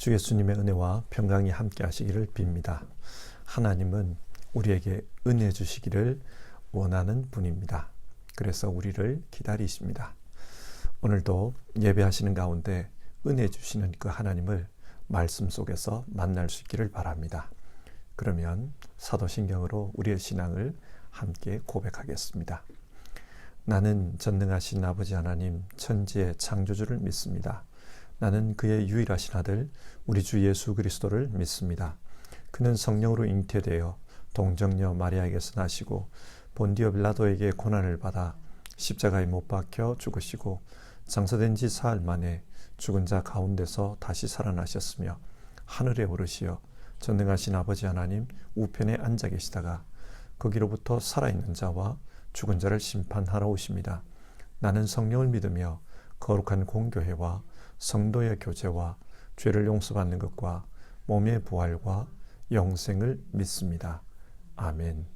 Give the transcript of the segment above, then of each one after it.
주 예수님의 은혜와 평강이 함께 하시기를 빕니다. 하나님은 우리에게 은혜 주시기를 원하는 분입니다. 그래서 우리를 기다리십니다. 오늘도 예배하시는 가운데 은혜 주시는 그 하나님을 말씀 속에서 만날 수 있기를 바랍니다. 그러면 사도신경으로 우리의 신앙을 함께 고백하겠습니다. 나는 전능하신 아버지 하나님 천지의 창조주를 믿습니다. 나는 그의 유일하신 아들 우리 주 예수 그리스도를 믿습니다. 그는 성령으로 잉태되어 동정녀 마리아에게서 나시고 본디오 빌라도에게 고난을 받아 십자가에 못 박혀 죽으시고 장사된 지 사흘 만에 죽은 자 가운데서 다시 살아나셨으며 하늘에 오르시어 전능하신 아버지 하나님 우편에 앉아 계시다가 거기로부터 살아있는 자와 죽은 자를 심판하러 오십니다. 나는 성령을 믿으며 거룩한 공교회와 성도의 교제와 죄를 용서받는 것과 몸의 부활과 영생을 믿습니다. 아멘.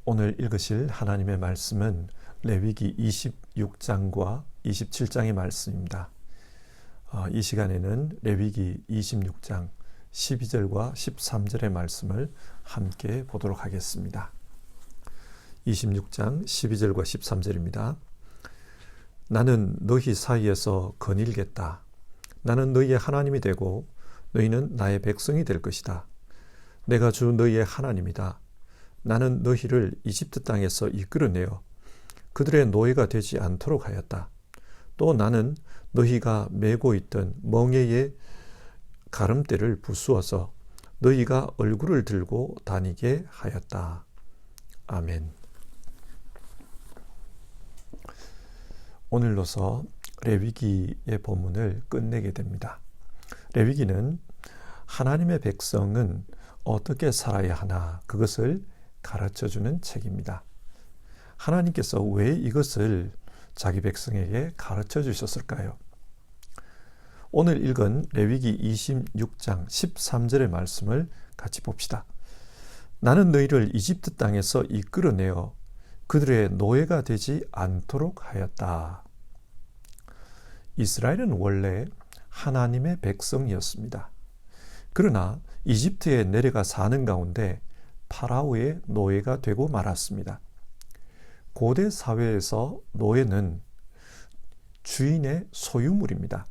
오늘 읽으실 하나님의 말씀은 레위기 26장과 27장의 말씀입니다. 이 시간에는 레위기 26장 12절과 13절의 말씀을 함께 보도록 하겠습니다. 26장 12절과 13절입니다. 나는 너희 사이에서 거닐겠다. 나는 너희의 하나님이 되고 너희는 나의 백성이 될 것이다. 내가 주 너희의 하나님이다. 나는 너희를 이집트 땅에서 이끌어내어 그들의 노예가 되지 않도록 하였다. 또 나는 너희가 메고 있던 멍에의 가름대를 부수어서 너희가 얼굴을 들고 다니게 하였다. 아멘. 오늘로서 레위기의 본문을 끝내게 됩니다. 레위기는 하나님의 백성은 어떻게 살아야 하나 그것을 가르쳐주는 책입니다. 하나님께서 왜 이것을 자기 백성에게 가르쳐 주셨을까요? 오늘 읽은 레위기 26장 13절의 말씀을 같이 봅시다. 나는 너희를 이집트 땅에서 이끌어내어 그들의 노예가 되지 않도록 하였다. 이스라엘은 원래 하나님의 백성이었습니다. 그러나 이집트에 내려가 사는 가운데 파라오의 노예가 되고 말았습니다. 고대 사회에서 노예는 주인의 소유물입니다.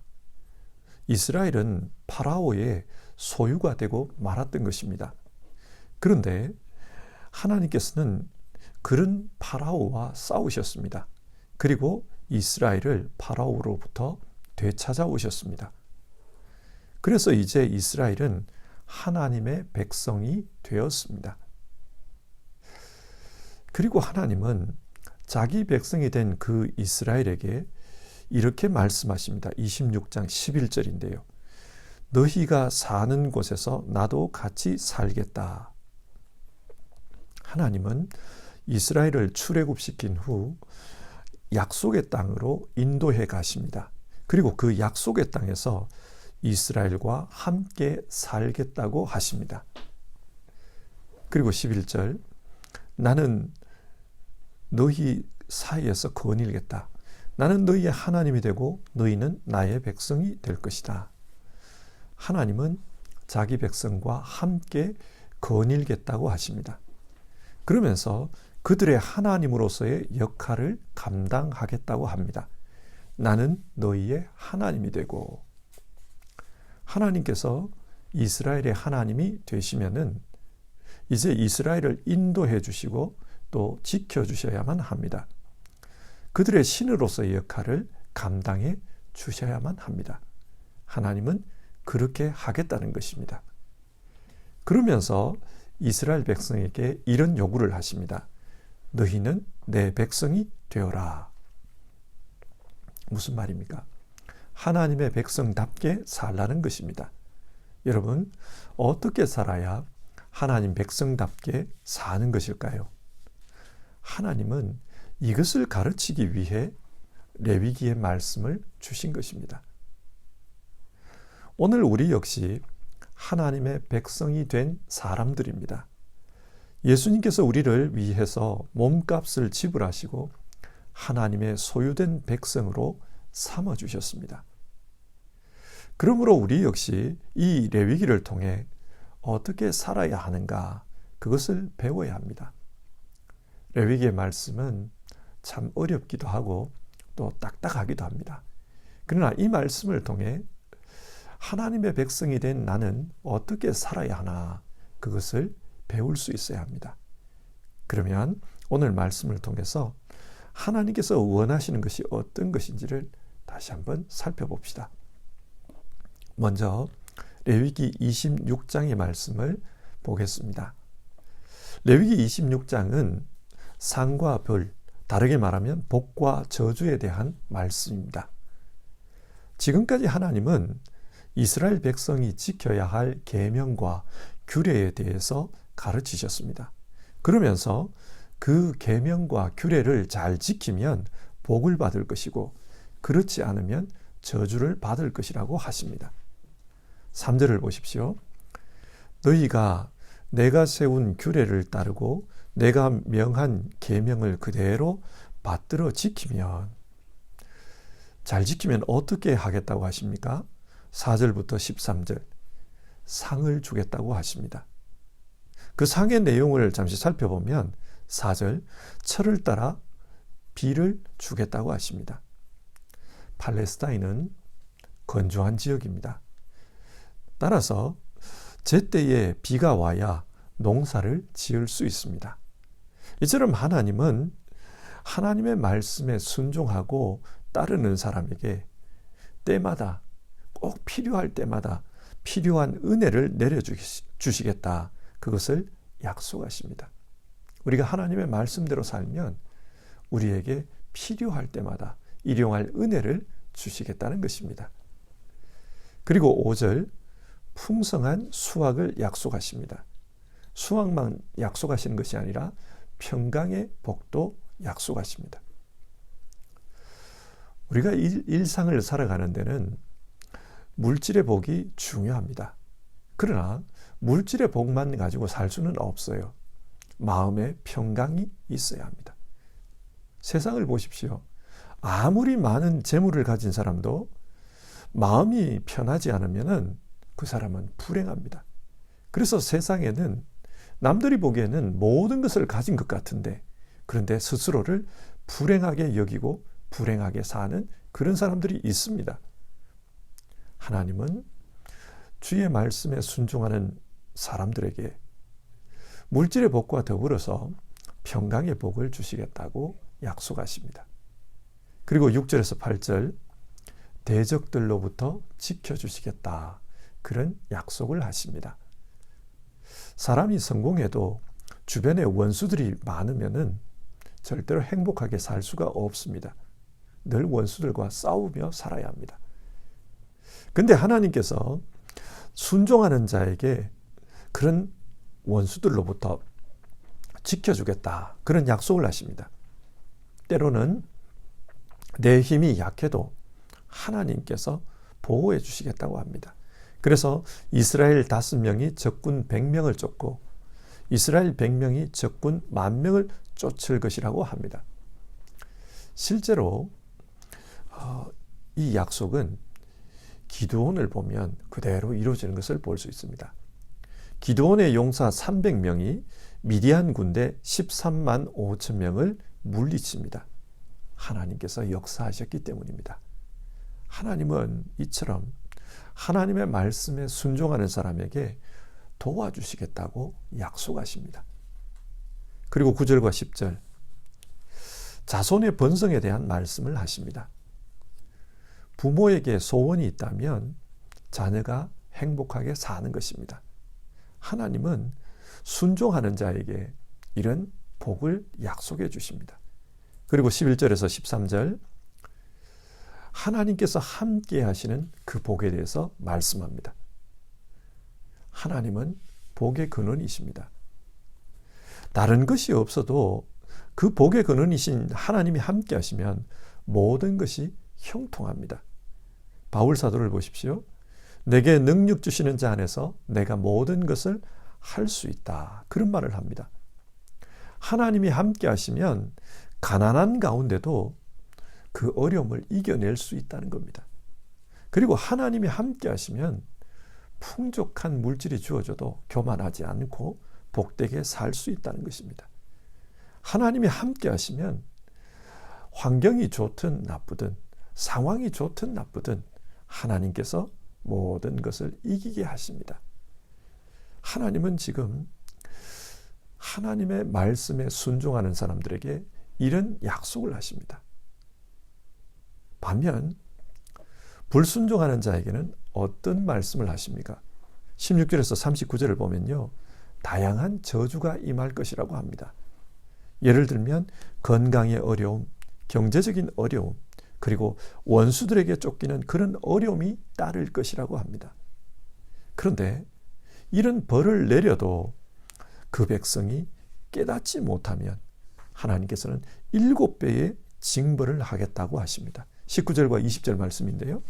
이스라엘은 파라오의 소유가 되고 말았던 것입니다. 그런데 하나님께서는 그런 파라오와 싸우셨습니다. 그리고 이스라엘을 파라오로부터 되찾아오셨습니다. 그래서 이제 이스라엘은 하나님의 백성이 되었습니다. 그리고 하나님은 자기 백성이 된 그 이스라엘에게 이렇게 말씀하십니다. 26장 11절인데요. 너희가 사는 곳에서 나도 같이 살겠다. 하나님은 이스라엘을 출애굽시킨 후 약속의 땅으로 인도해 가십니다. 그리고 그 약속의 땅에서 이스라엘과 함께 살겠다고 하십니다. 그리고 11절 나는 너희 사이에서 거닐겠다. 나는 너희의 하나님이 되고 너희는 나의 백성이 될 것이다. 하나님은 자기 백성과 함께 거닐겠다고 하십니다. 그러면서 그들의 하나님으로서의 역할을 감당하겠다고 합니다. 나는 너희의 하나님이 되고 하나님께서 이스라엘의 하나님이 되시면은 이제 이스라엘을 인도해 주시고 또 지켜주셔야만 합니다. 그들의 신으로서의 역할을 감당해 주셔야만 합니다. 하나님은 그렇게 하겠다는 것입니다. 그러면서 이스라엘 백성에게 이런 요구를 하십니다. 너희는 내 백성이 되어라. 무슨 말입니까? 하나님의 백성답게 살라는 것입니다. 여러분, 어떻게 살아야 하나님 백성답게 사는 것일까요? 하나님은 이것을 가르치기 위해 레위기의 말씀을 주신 것입니다. 오늘 우리 역시 하나님의 백성이 된 사람들입니다. 예수님께서 우리를 위해서 몸값을 지불하시고 하나님의 소유된 백성으로 삼아 주셨습니다. 그러므로 우리 역시 이 레위기를 통해 어떻게 살아야 하는가, 그것을 배워야 합니다. 레위기의 말씀은 참 어렵기도 하고 또 딱딱하기도 합니다. 그러나 이 말씀을 통해 하나님의 백성이 된 나는 어떻게 살아야 하나, 그것을 배울 수 있어야 합니다. 그러면 오늘 말씀을 통해서 하나님께서 원하시는 것이 어떤 것인지를 다시 한번 살펴봅시다. 먼저 레위기 26장의 말씀을 보겠습니다. 레위기 26장은 상과 벌, 다르게 말하면 복과 저주에 대한 말씀입니다. 지금까지 하나님은 이스라엘 백성이 지켜야 할 계명과 규례에 대해서 가르치셨습니다. 그러면서 그 계명과 규례를 잘 지키면 복을 받을 것이고, 그렇지 않으면 저주를 받을 것이라고 하십니다. 3절을 보십시오. 너희가 내가 세운 규례를 따르고 내가 명한 계명을 그대로 받들어 지키면, 잘 지키면 어떻게 하겠다고 하십니까? 4절부터 13절, 상을 주겠다고 하십니다. 그 상의 내용을 잠시 살펴보면 4절, 철을 따라 비를 주겠다고 하십니다. 팔레스타인은 건조한 지역입니다. 따라서 제때에 비가 와야 농사를 지을 수 있습니다. 이처럼 하나님은 하나님의 말씀에 순종하고 따르는 사람에게 때마다, 꼭 필요할 때마다 필요한 은혜를 내려주시겠다, 그것을 약속하십니다. 우리가 하나님의 말씀대로 살면 우리에게 필요할 때마다 일용할 은혜를 주시겠다는 것입니다. 그리고 5절, 풍성한 수확을 약속하십니다. 수확만 약속하시는 것이 아니라 평강의 복도 약속하십니다. 우리가 일상을 살아가는 데는 물질의 복이 중요합니다. 그러나 물질의 복만 가지고 살 수는 없어요. 마음의 평강이 있어야 합니다. 세상을 보십시오. 아무리 많은 재물을 가진 사람도 마음이 편하지 않으면 그 사람은 불행합니다. 그래서 세상에는 남들이 보기에는 모든 것을 가진 것 같은데, 그런데 스스로를 불행하게 여기고 불행하게 사는 그런 사람들이 있습니다. 하나님은 주의 말씀에 순종하는 사람들에게 물질의 복과 더불어서 평강의 복을 주시겠다고 약속하십니다. 그리고 6절에서 8절, 대적들로부터 지켜주시겠다, 그런 약속을 하십니다. 사람이 성공해도 주변에 원수들이 많으면 절대로 행복하게 살 수가 없습니다. 늘 원수들과 싸우며 살아야 합니다. 근데 하나님께서 순종하는 자에게 그런 원수들로부터 지켜주겠다, 그런 약속을 하십니다. 때로는 내 힘이 약해도 하나님께서 보호해 주시겠다고 합니다. 그래서 이스라엘 5명이 적군 100명을 쫓고 이스라엘 100명이 적군 10,000명을 쫓을 것이라고 합니다. 실제로 이 약속은 기드온을 보면 그대로 이루어지는 것을 볼 수 있습니다. 기드온의 용사 300명이 미디안 군대 13만 5천 명을 물리칩니다. 하나님께서 역사하셨기 때문입니다. 하나님은 이처럼 하나님의 말씀에 순종하는 사람에게 도와주시겠다고 약속하십니다. 그리고 9절과 10절, 자손의 번성에 대한 말씀을 하십니다. 부모에게 소원이 있다면 자녀가 행복하게 사는 것입니다. 하나님은 순종하는 자에게 이런 복을 약속해 주십니다. 그리고 11절에서 13절, 하나님께서 함께 하시는 그 복에 대해서 말씀합니다. 하나님은 복의 근원이십니다. 다른 것이 없어도 그 복의 근원이신 하나님이 함께 하시면 모든 것이 형통합니다. 바울 사도를 보십시오. 내게 능력 주시는 자 안에서 내가 모든 것을 할 수 있다, 그런 말을 합니다. 하나님이 함께 하시면 가난한 가운데도 그 어려움을 이겨낼 수 있다는 겁니다. 그리고 하나님이 함께 하시면 풍족한 물질이 주어져도 교만하지 않고 복되게 살 수 있다는 것입니다. 하나님이 함께 하시면 환경이 좋든 나쁘든 상황이 좋든 나쁘든 하나님께서 모든 것을 이기게 하십니다. 하나님은 지금 하나님의 말씀에 순종하는 사람들에게 이런 약속을 하십니다. 반면 불순종하는 자에게는 어떤 말씀을 하십니까? 16절에서 39절을 보면요, 다양한 저주가 임할 것이라고 합니다. 예를 들면 건강의 어려움, 경제적인 어려움, 그리고 원수들에게 쫓기는 그런 어려움이 따를 것이라고 합니다. 그런데 이런 벌을 내려도 그 백성이 깨닫지 못하면 하나님께서는 7배의 징벌을 하겠다고 하십니다. 19절과 20절 말씀인데요.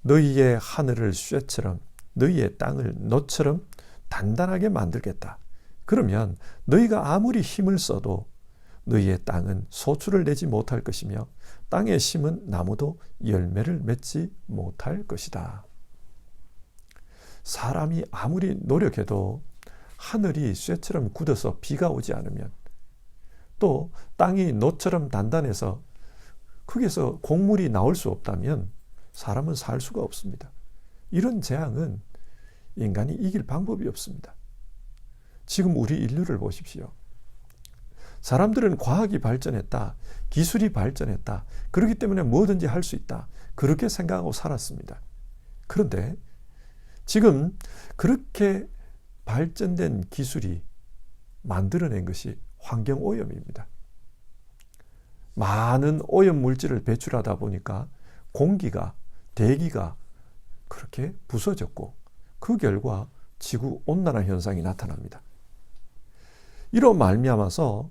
너희의 하늘을 쇠처럼 너희의 땅을 놋처럼 단단하게 만들겠다. 그러면 너희가 아무리 힘을 써도 너희의 땅은 소출을 내지 못할 것이며 땅에 심은 나무도 열매를 맺지 못할 것이다. 사람이 아무리 노력해도 하늘이 쇠처럼 굳어서 비가 오지 않으면, 또 땅이 놋처럼 단단해서 거기서 곡물이 나올 수 없다면 사람은 살 수가 없습니다. 이런 재앙은 인간이 이길 방법이 없습니다. 지금 우리 인류를 보십시오. 사람들은 과학이 발전했다, 기술이 발전했다, 그렇기 때문에 뭐든지 할 수 있다, 그렇게 생각하고 살았습니다. 그런데 지금 그렇게 발전된 기술이 만들어낸 것이 환경오염입니다. 많은 오염 물질을 배출하다 보니까 공기가, 대기가 그렇게 부서졌고, 그 결과 지구 온난화 현상이 나타납니다. 이로 말미암아서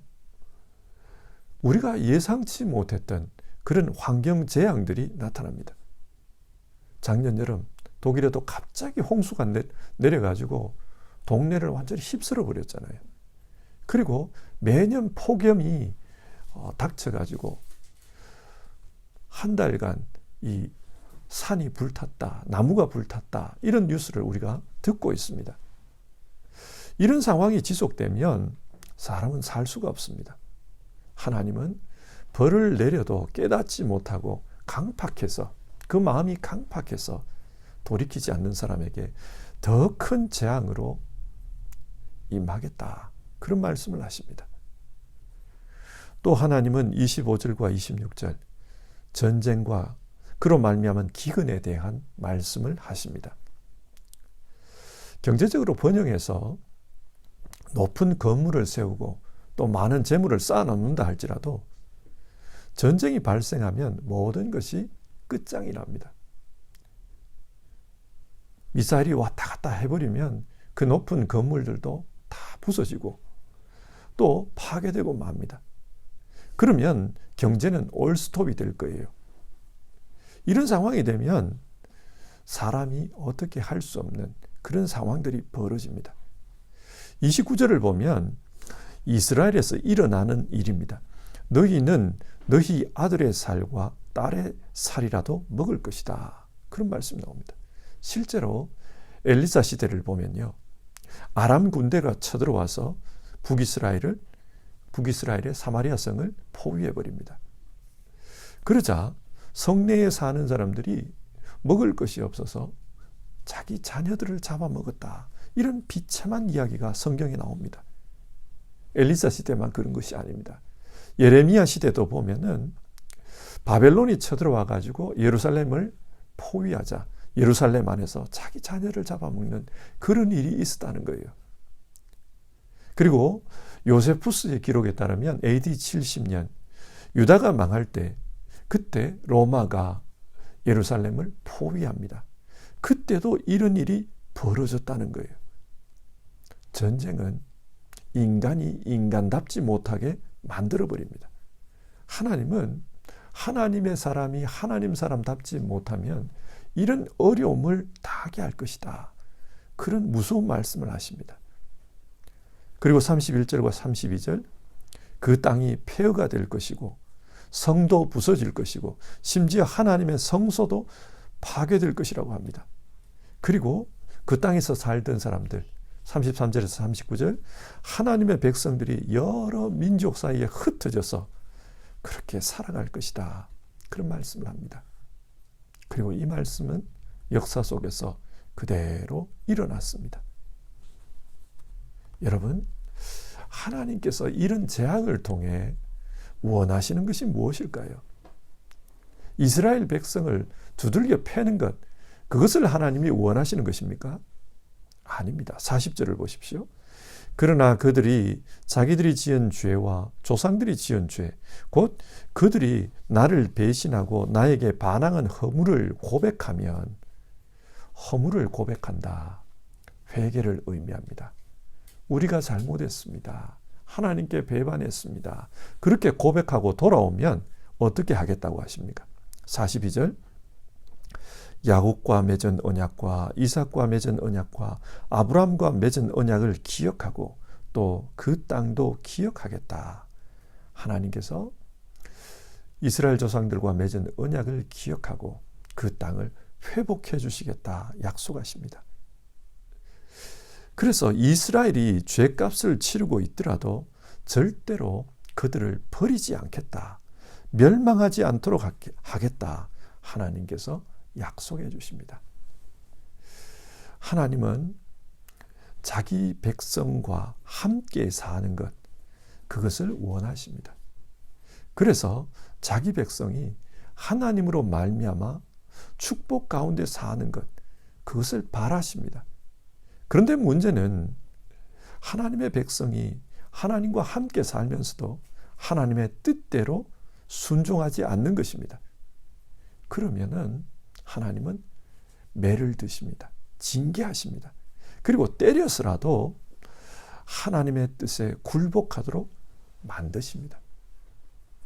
우리가 예상치 못했던 그런 환경 재앙들이 나타납니다. 작년 여름 독일에도 갑자기 홍수가 내려가지고 동네를 완전히 휩쓸어 버렸잖아요. 그리고 매년 폭염이 닥쳐가지고 한 달간 이 산이 불탔다, 나무가 불탔다, 이런 뉴스를 우리가 듣고 있습니다. 이런 상황이 지속되면 사람은 살 수가 없습니다. 하나님은 벌을 내려도 깨닫지 못하고 강팍해서, 그 마음이 강팍해서 돌이키지 않는 사람에게 더 큰 재앙으로 임하겠다, 그런 말씀을 하십니다. 또 하나님은 25절과 26절 전쟁과 그로 말미암은 기근에 대한 말씀을 하십니다. 경제적으로 번영해서 높은 건물을 세우고 또 많은 재물을 쌓아놓는다 할지라도 전쟁이 발생하면 모든 것이 끝장이랍니다. 미사일이 왔다 갔다 해버리면 그 높은 건물들도 다 부서지고 또 파괴되고 맙니다. 그러면 경제는 올스톱이 될 거예요. 이런 상황이 되면 사람이 어떻게 할 수 없는 그런 상황들이 벌어집니다. 29절을 보면 이스라엘에서 일어나는 일입니다. 너희는 너희 아들의 살과 딸의 살이라도 먹을 것이다, 그런 말씀이 나옵니다. 실제로 엘리사 시대를 보면요, 아람 군대가 쳐들어와서 북이스라엘의 사마리아 성을 포위해 버립니다. 그러자 성내에 사는 사람들이 먹을 것이 없어서 자기 자녀들을 잡아먹었다, 이런 비참한 이야기가 성경에 나옵니다. 엘리사 시대만 그런 것이 아닙니다. 예레미야 시대도 보면은 바벨론이 쳐들어와 가지고 예루살렘을 포위하자 예루살렘 안에서 자기 자녀를 잡아먹는 그런 일이 있었다는 거예요. 그리고 요세푸스의 기록에 따르면 AD 70년 유다가 망할 때, 그때 로마가 예루살렘을 포위합니다. 그때도 이런 일이 벌어졌다는 거예요. 전쟁은 인간이 인간답지 못하게 만들어버립니다. 하나님은 하나님의 사람이 하나님 사람답지 못하면 이런 어려움을 당하게 할 것이다, 그런 무서운 말씀을 하십니다. 그리고 31절과 32절 그 땅이 폐허가 될 것이고 성도 부서질 것이고 심지어 하나님의 성소도 파괴될 것이라고 합니다. 그리고 그 땅에서 살던 사람들 33절에서 39절 하나님의 백성들이 여러 민족 사이에 흩어져서 그렇게 살아갈 것이다. 그런 말씀을 합니다. 그리고 이 말씀은 역사 속에서 그대로 일어났습니다. 여러분, 하나님께서 이런 재앙을 통해 원하시는 것이 무엇일까요? 이스라엘 백성을 두들겨 패는 것, 그것을 하나님이 원하시는 것입니까? 아닙니다. 40절을 보십시오. 그러나 그들이 자기들이 지은 죄와 조상들이 지은 죄, 곧 그들이 나를 배신하고 나에게 반항한 허물을 고백하면, 허물을 고백한다. 회개를 의미합니다. 우리가 잘못했습니다. 하나님께 배반했습니다. 그렇게 고백하고 돌아오면 어떻게 하겠다고 하십니까? 42절 야곱과 맺은 언약과 이삭과 맺은 언약과 아브라함과 맺은 언약을 기억하고 또 그 땅도 기억하겠다. 하나님께서 이스라엘 조상들과 맺은 언약을 기억하고 그 땅을 회복해 주시겠다 약속하십니다. 그래서 이스라엘이 죄값을 치르고 있더라도 절대로 그들을 버리지 않겠다. 멸망하지 않도록 하겠다. 하나님께서 약속해 주십니다. 하나님은 자기 백성과 함께 사는 것, 그것을 원하십니다. 그래서 자기 백성이 하나님으로 말미암아 축복 가운데 사는 것, 그것을 바라십니다. 그런데 문제는 하나님의 백성이 하나님과 함께 살면서도 하나님의 뜻대로 순종하지 않는 것입니다. 그러면은 하나님은 매를 드십니다. 징계하십니다. 그리고 때려서라도 하나님의 뜻에 굴복하도록 만드십니다.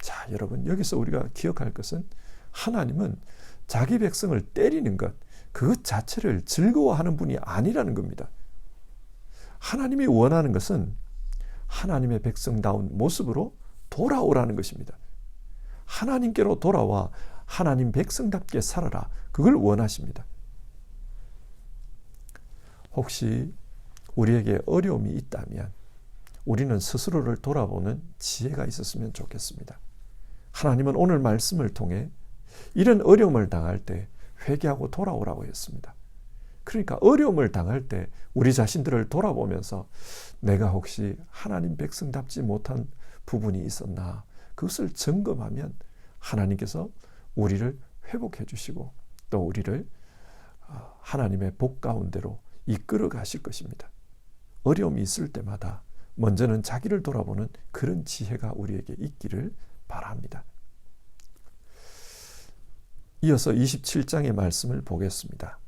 자, 여러분, 여기서 우리가 기억할 것은 하나님은 자기 백성을 때리는 것, 그것 자체를 즐거워하는 분이 아니라는 겁니다. 하나님이 원하는 것은 하나님의 백성다운 모습으로 돌아오라는 것입니다. 하나님께로 돌아와 하나님 백성답게 살아라. 그걸 원하십니다. 혹시 우리에게 어려움이 있다면 우리는 스스로를 돌아보는 지혜가 있었으면 좋겠습니다. 하나님은 오늘 말씀을 통해 이런 어려움을 당할 때 회개하고 돌아오라고 했습니다. 그러니까 어려움을 당할 때 우리 자신들을 돌아보면서 내가 혹시 하나님 백성답지 못한 부분이 있었나, 그것을 점검하면 하나님께서 우리를 회복해 주시고 또 우리를 하나님의 복 가운데로 이끌어 가실 것입니다. 어려움이 있을 때마다 먼저는 자기를 돌아보는 그런 지혜가 우리에게 있기를 바랍니다. 이어서 27장의 말씀을 보겠습니다.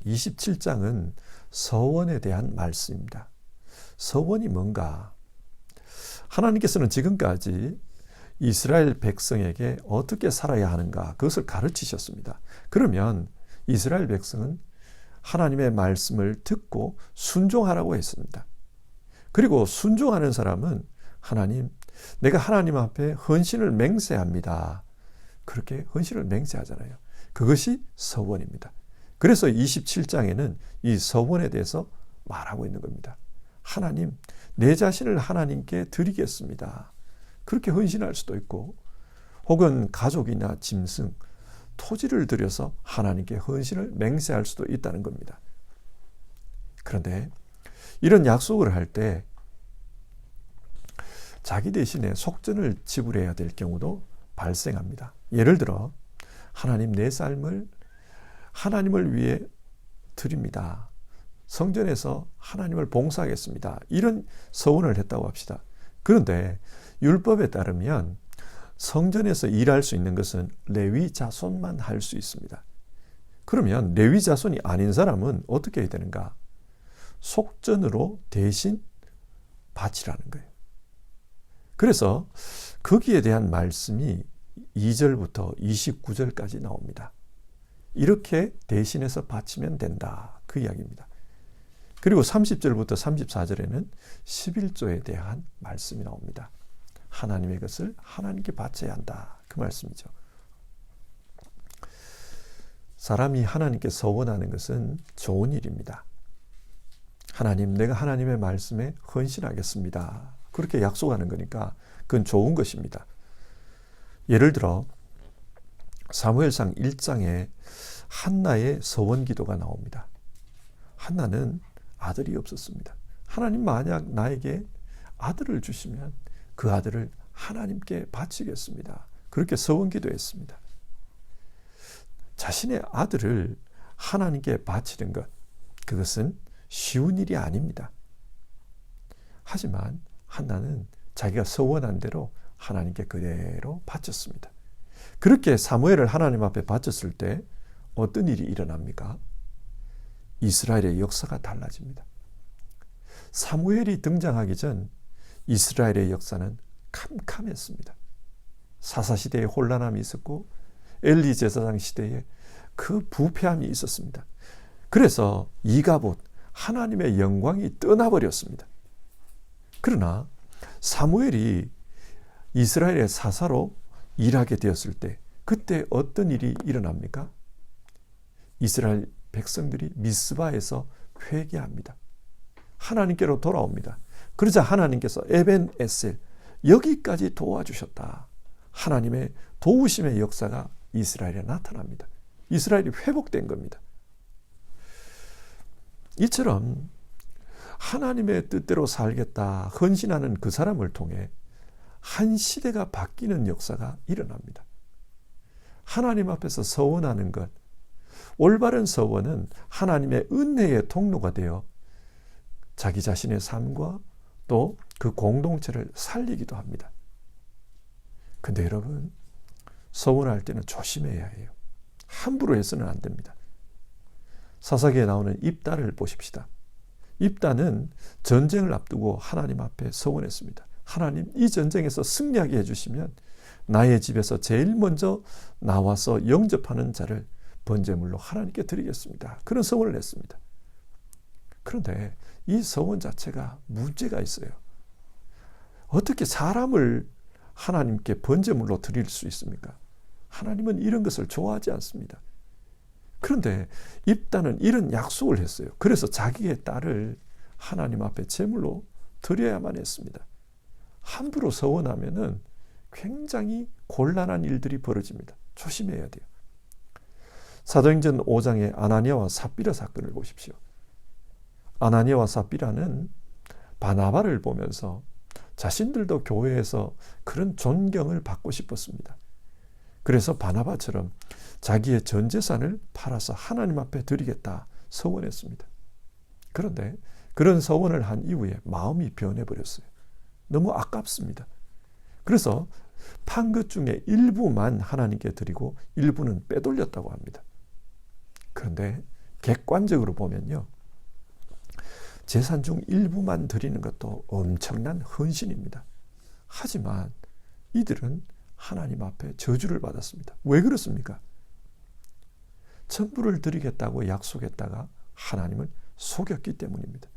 27장은 서원에 대한 말씀입니다. 서원이 뭔가? 하나님께서는 지금까지 이스라엘 백성에게 어떻게 살아야 하는가, 그것을 가르치셨습니다. 그러면 이스라엘 백성은 하나님의 말씀을 듣고 순종하라고 했습니다. 그리고 순종하는 사람은 하나님, 내가 하나님 앞에 헌신을 맹세합니다. 그렇게 헌신을 맹세하잖아요. 그것이 서원입니다. 그래서 27장에는 이 서원에 대해서 말하고 있는 겁니다. 하나님, 내 자신을 하나님께 드리겠습니다. 그렇게 헌신할 수도 있고, 혹은 가족이나 짐승, 토지를 들여서 하나님께 헌신을 맹세할 수도 있다는 겁니다. 그런데 이런 약속을 할 때 자기 대신에 속전을 지불해야 될 경우도 발생합니다. 예를 들어 하나님, 내 삶을 하나님을 위해 드립니다. 성전에서 하나님을 봉사하겠습니다. 이런 서원을 했다고 합시다. 그런데 율법에 따르면 성전에서 일할 수 있는 것은 레위 자손만 할 수 있습니다. 그러면 레위 자손이 아닌 사람은 어떻게 해야 되는가? 속전으로 대신 바치라는 거예요. 그래서 거기에 대한 말씀이 2절부터 29절까지 나옵니다. 이렇게 대신해서 바치면 된다. 그 이야기입니다. 그리고 30절부터 34절에는 11조에 대한 말씀이 나옵니다. 하나님의 것을 하나님께 바쳐야 한다. 그 말씀이죠. 사람이 하나님께 서원하는 것은 좋은 일입니다. 하나님, 내가 하나님의 말씀에 헌신하겠습니다. 그렇게 약속하는 거니까 그건 좋은 것입니다. 예를 들어 사무엘상 1장에 한나의 서원 기도가 나옵니다. 한나는 아들이 없었습니다. 하나님, 만약 나에게 아들을 주시면 그 아들을 하나님께 바치겠습니다. 그렇게 서원 기도했습니다. 자신의 아들을 하나님께 바치는 것, 그것은 쉬운 일이 아닙니다. 하지만 한나는 자기가 서원한 대로 하나님께 그대로 바쳤습니다. 그렇게 사무엘을 하나님 앞에 바쳤을 때 어떤 일이 일어납니까? 이스라엘의 역사가 달라집니다. 사무엘이 등장하기 전 이스라엘의 역사는 캄캄했습니다. 사사시대에 혼란함이 있었고 엘리 제사장 시대에 그 부패함이 있었습니다. 그래서 이가봇, 하나님의 영광이 떠나버렸습니다. 그러나 사무엘이 이스라엘의 사사로 일하게 되었을 때 그때 어떤 일이 일어납니까? 이스라엘 백성들이 미스바에서 회개합니다. 하나님께로 돌아옵니다. 그러자 하나님께서 에벤 에셀, 여기까지 도와주셨다. 하나님의 도우심의 역사가 이스라엘에 나타납니다. 이스라엘이 회복된 겁니다. 이처럼 하나님의 뜻대로 살겠다 헌신하는 그 사람을 통해 한 시대가 바뀌는 역사가 일어납니다. 하나님 앞에서 서원하는 것, 올바른 서원은 하나님의 은혜의 통로가 되어 자기 자신의 삶과 또 그 공동체를 살리기도 합니다. 근데 여러분, 서원할 때는 조심해야 해요. 함부로 해서는 안 됩니다. 사사기에 나오는 입다를 보십시다. 입다는 전쟁을 앞두고 하나님 앞에 서원했습니다. 하나님, 이 전쟁에서 승리하게 해주시면 나의 집에서 제일 먼저 나와서 영접하는 자를 번제물로 하나님께 드리겠습니다. 그런 서원을 했습니다. 그런데 이 서원 자체가 문제가 있어요. 어떻게 사람을 하나님께 번제물로 드릴 수 있습니까? 하나님은 이런 것을 좋아하지 않습니다. 그런데 입다는 이런 약속을 했어요. 그래서 자기의 딸을 하나님 앞에 제물로 드려야만 했습니다. 함부로 서원하면은 굉장히 곤란한 일들이 벌어집니다. 조심해야 돼요. 사도행전 5장의 아나니아와 삽비라 사건을 보십시오. 아나니아와 삽비라는 바나바를 보면서 자신들도 교회에서 그런 존경을 받고 싶었습니다. 그래서 바나바처럼 자기의 전 재산을 팔아서 하나님 앞에 드리겠다 서원했습니다. 그런데 그런 서원을 한 이후에 마음이 변해버렸어요. 너무 아깝습니다. 그래서 판 것 중에 일부만 하나님께 드리고 일부는 빼돌렸다고 합니다. 그런데 객관적으로 보면요, 재산 중 일부만 드리는 것도 엄청난 헌신입니다. 하지만 이들은 하나님 앞에 저주를 받았습니다. 왜 그렇습니까? 전부를 드리겠다고 약속했다가 하나님을 속였기 때문입니다.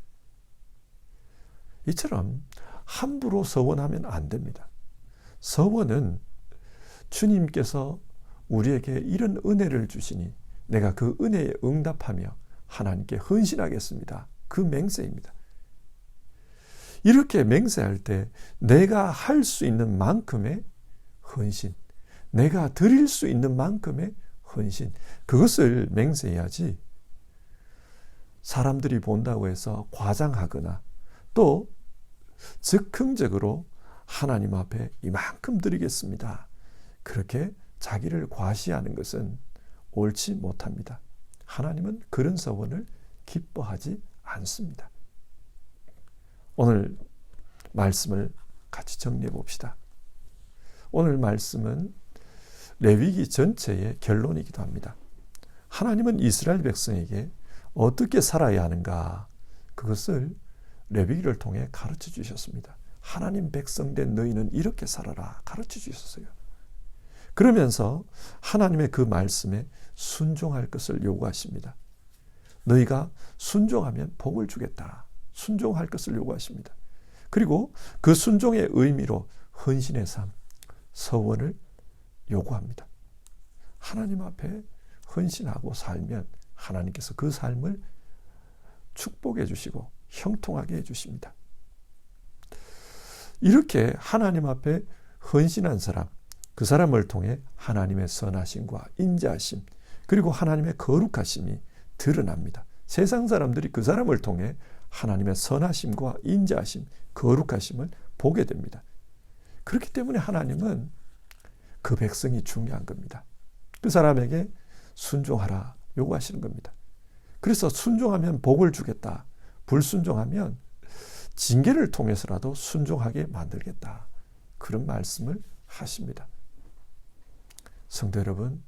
이처럼 함부로 서원하면 안 됩니다. 서원은 주님께서 우리에게 이런 은혜를 주시니 내가 그 은혜에 응답하며 하나님께 헌신하겠습니다. 그 맹세입니다. 이렇게 맹세할 때 내가 할 수 있는 만큼의 헌신, 내가 드릴 수 있는 만큼의 헌신, 그것을 맹세해야지 사람들이 본다고 해서 과장하거나 또 즉흥적으로 하나님 앞에 이만큼 드리겠습니다. 그렇게 자기를 과시하는 것은 옳지 못합니다. 하나님은 그런 서원을 기뻐하지 않습니다. 오늘 말씀을 같이 정리해 봅시다. 오늘 말씀은 레위기 전체의 결론이기도 합니다. 하나님은 이스라엘 백성에게 어떻게 살아야 하는가, 그것을 레위기를 통해 가르쳐 주셨습니다. 하나님 백성된 너희는 이렇게 살아라 가르쳐 주셨어요. 그러면서 하나님의 그 말씀에 순종할 것을 요구하십니다. 너희가 순종하면 복을 주겠다. 순종할 것을 요구하십니다. 그리고 그 순종의 의미로 헌신의 삶, 서원을 요구합니다. 하나님 앞에 헌신하고 살면 하나님께서 그 삶을 축복해 주시고 형통하게 해 주십니다. 이렇게 하나님 앞에 헌신한 사람, 그 사람을 통해 하나님의 선하심과 인자하심, 그리고 하나님의 거룩하심이 드러납니다. 세상 사람들이 그 사람을 통해 하나님의 선하심과 인자하심, 거룩하심을 보게 됩니다. 그렇기 때문에 하나님은 그 백성이 중요한 겁니다. 그 사람에게 순종하라 요구하시는 겁니다. 그래서 순종하면 복을 주겠다. 불순종하면 징계를 통해서라도 순종하게 만들겠다. 그런 말씀을 하십니다. 성도 여러분,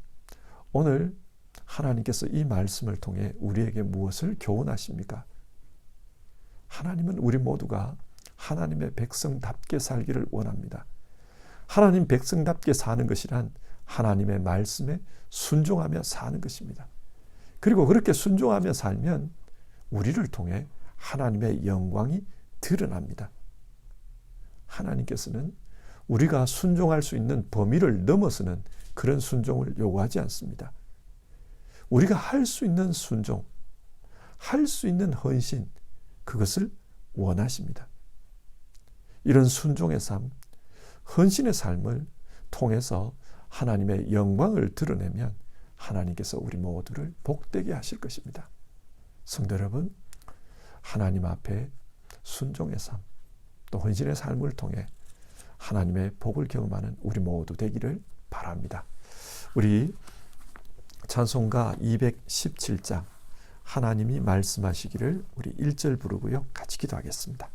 오늘 하나님께서 이 말씀을 통해 우리에게 무엇을 교훈하십니까? 하나님은 우리 모두가 하나님의 백성답게 살기를 원합니다. 하나님 백성답게 사는 것이란 하나님의 말씀에 순종하며 사는 것입니다. 그리고 그렇게 순종하며 살면 우리를 통해 하나님의 영광이 드러납니다. 하나님께서는 우리가 순종할 수 있는 범위를 넘어서는 그런 순종을 요구하지 않습니다. 우리가 할 수 있는 순종, 할 수 있는 헌신, 그것을 원하십니다. 이런 순종의 삶, 헌신의 삶을 통해서 하나님의 영광을 드러내면 하나님께서 우리 모두를 복되게 하실 것입니다. 성도 여러분, 하나님 앞에 순종의 삶, 또 헌신의 삶을 통해 하나님의 복을 경험하는 우리 모두 되기를 바랍니다. 우리 찬송가 217장 하나님이 말씀하시기를 우리 1절 부르고요. 같이 기도하겠습니다.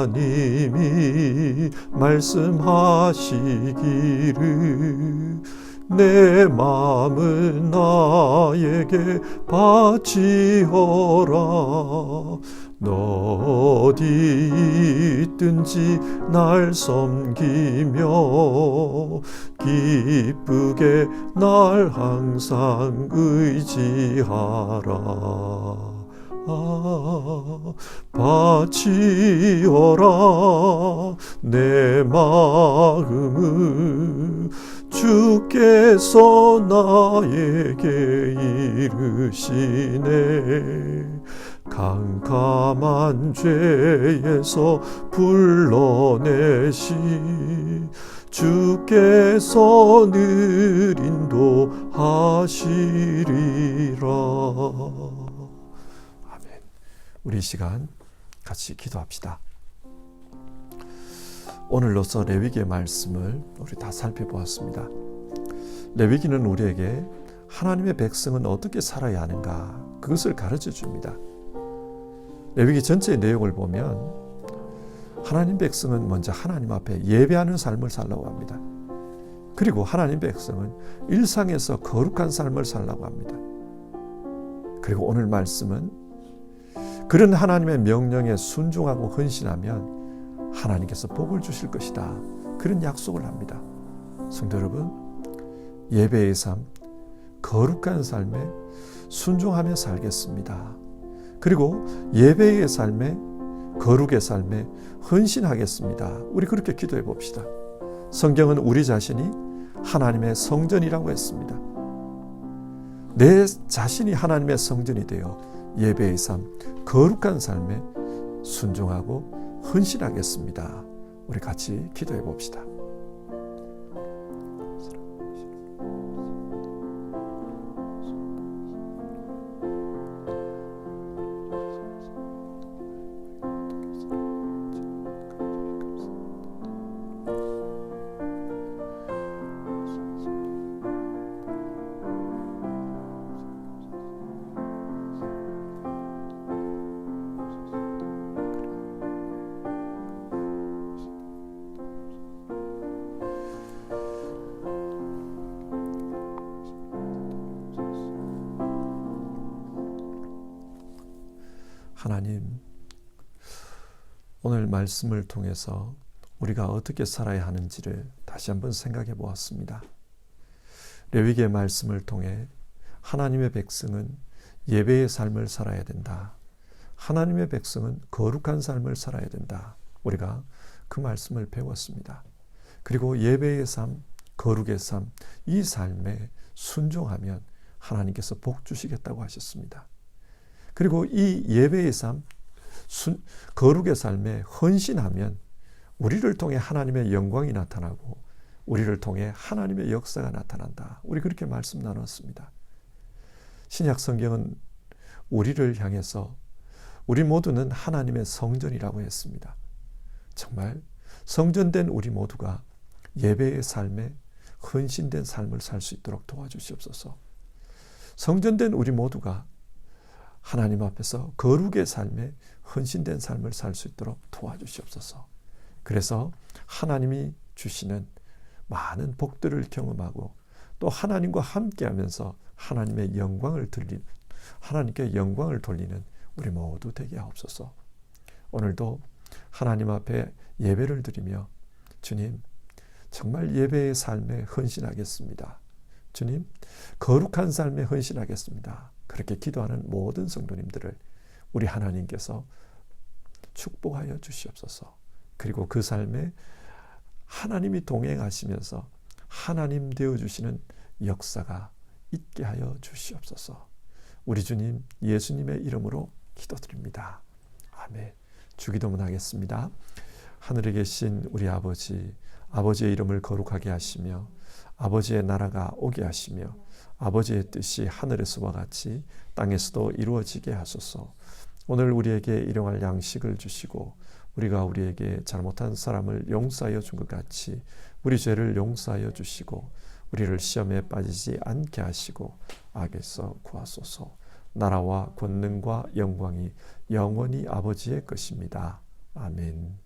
하나님이 말씀하시기를 내 마음을 나에게 바치어라. 너 어디 있든지 날 섬기며 기쁘게 날 항상 의지하라. 바치어라 내 마음을 주께서 나에게 이르시네. 캄캄한 죄에서 불러내시 주께서 늘 인도하시리라. 아멘. 우리 시간 같이 기도합시다. 오늘로써 레위기의 말씀을 우리 다 살펴보았습니다. 레위기는 우리에게 하나님의 백성은 어떻게 살아야 하는가 그것을 가르쳐 줍니다. 레위기 전체의 내용을 보면 하나님 백성은 먼저 하나님 앞에 예배하는 삶을 살라고 합니다. 그리고 하나님 백성은 일상에서 거룩한 삶을 살라고 합니다. 그리고 오늘 말씀은 그런 하나님의 명령에 순종하고 헌신하면 하나님께서 복을 주실 것이다. 그런 약속을 합니다. 성도 여러분, 예배의 삶, 거룩한 삶에 순종하며 살겠습니다. 그리고 예배의 삶에, 거룩의 삶에 헌신하겠습니다. 우리 그렇게 기도해 봅시다. 성경은 우리 자신이 하나님의 성전이라고 했습니다. 내 자신이 하나님의 성전이 되어 예배의 삶, 거룩한 삶에 순종하고 헌신하겠습니다. 우리 같이 기도해 봅시다. 하나님, 오늘 말씀을 통해서 우리가 어떻게 살아야 하는지를 다시 한번 생각해 보았습니다. 레위기의 말씀을 통해 하나님의 백성은 예배의 삶을 살아야 된다. 하나님의 백성은 거룩한 삶을 살아야 된다. 우리가 그 말씀을 배웠습니다. 그리고 예배의 삶, 거룩의 삶, 이 삶에 순종하면 하나님께서 복 주시겠다고 하셨습니다. 그리고 이 예배의 삶, 거룩의 삶에 헌신하면 우리를 통해 하나님의 영광이 나타나고 우리를 통해 하나님의 역사가 나타난다. 우리 그렇게 말씀 나눴습니다. 신약 성경은 우리를 향해서 우리 모두는 하나님의 성전이라고 했습니다. 정말 성전된 우리 모두가 예배의 삶에 헌신된 삶을 살 수 있도록 도와주시옵소서. 성전된 우리 모두가 하나님 앞에서 거룩의 삶에 헌신된 삶을 살 수 있도록 도와주시옵소서. 그래서 하나님이 주시는 많은 복들을 경험하고 또 하나님과 함께하면서 하나님의 영광을 하나님께 영광을 돌리는 우리 모두 되게 하옵소서. 오늘도 하나님 앞에 예배를 드리며 주님, 정말 예배의 삶에 헌신하겠습니다. 주님, 거룩한 삶에 헌신하겠습니다. 그렇게 기도하는 모든 성도님들을 우리 하나님께서 축복하여 주시옵소서. 그리고 그 삶에 하나님이 동행하시면서 하나님 되어주시는 역사가 있게 하여 주시옵소서. 우리 주님 예수님의 이름으로 기도드립니다. 아멘. 주기도문 하겠습니다. 하늘에 계신 우리 아버지, 아버지의 이름을 거룩하게 하시며 아버지의 나라가 오게 하시며 아버지의 뜻이 하늘에서와 같이 땅에서도 이루어지게 하소서. 오늘 우리에게 일용할 양식을 주시고 우리가 우리에게 잘못한 사람을 용서하여 준 것 같이 우리 죄를 용서하여 주시고 우리를 시험에 빠지지 않게 하시고 악에서 구하소서. 나라와 권능과 영광이 영원히 아버지의 것입니다. 아멘.